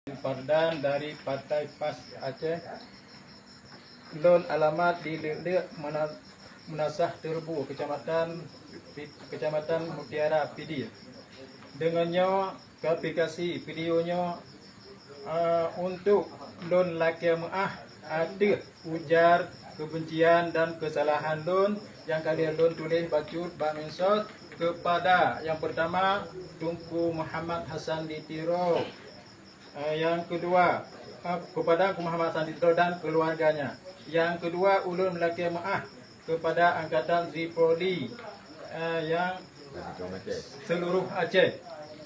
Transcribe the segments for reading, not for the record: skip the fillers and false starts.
Fardan dari Partai PAS Aceh. Lon alamat di Lek Menasah Terbu, Kecamatan Mutiara PD. Dengannya aplikasi videonya untuk lon laki maah ada ujar kebencian dan kesalahan lon yang kalian lon tulis bacut mensot kepada yang pertama Tunku Muhammad Hassan Ditiro, yang kedua kepada Muhammad Hassan Ditiro dan keluarganya, yang kedua ulun laki maah kepada Angkatan Zipoli yang seluruh Aceh,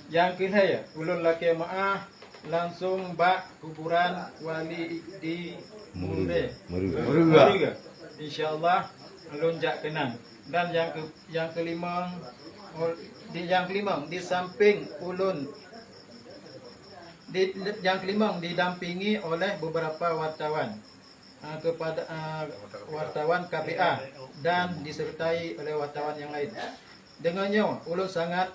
yang ketiga ulun laki maah langsung bak kuburan wali di Muriga. InsyaAllah lonjak kenang. Dan yang kelima di samping ulun didampingi oleh beberapa wartawan kepada wartawan KPA dan disertai oleh wartawan yang lain. Dengannya ulun sangat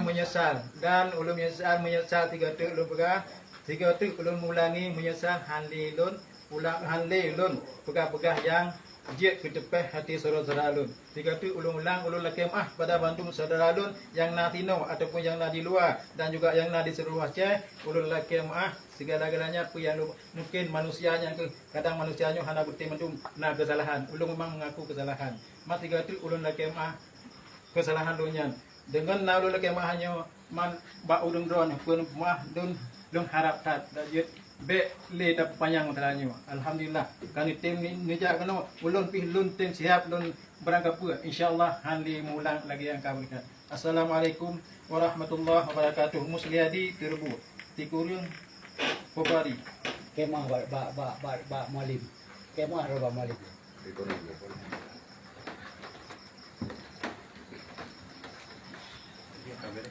menyesal dan ulun menyesal tiga tu ulun mulangi menyesal hanli lun pegah-pegah yang jek ke tepeh hati saudara lun. Tiga tu ulun laki maah pada bantu saudara lun yang na tino ataupun yang na di luar dan juga yang na di seluruh Aceh. Ulun laki maah segala-galanya apa yang mungkin manusianya kadang manusianya hana bukti mendum na kesalahan. Ulun memang mengaku kesalahan. Mak tiga tu ulun laki maah kesalahan lunyan. Dengan na ulun laki maahnya man ba ulun dron pun maah dun harap tat dajit be le dap panjang telanyo. Alhamdulillah kami tim ni nejak kena ulun pi lun tim siap lun berangkat pula insyaallah hanli mulang lagi yang kami berikan. Assalamualaikum warahmatullahi wabarakatuh. Musliadi Terbu Tikurun Pobari Kemah ba Malim. Kemah ba Malim. Kamera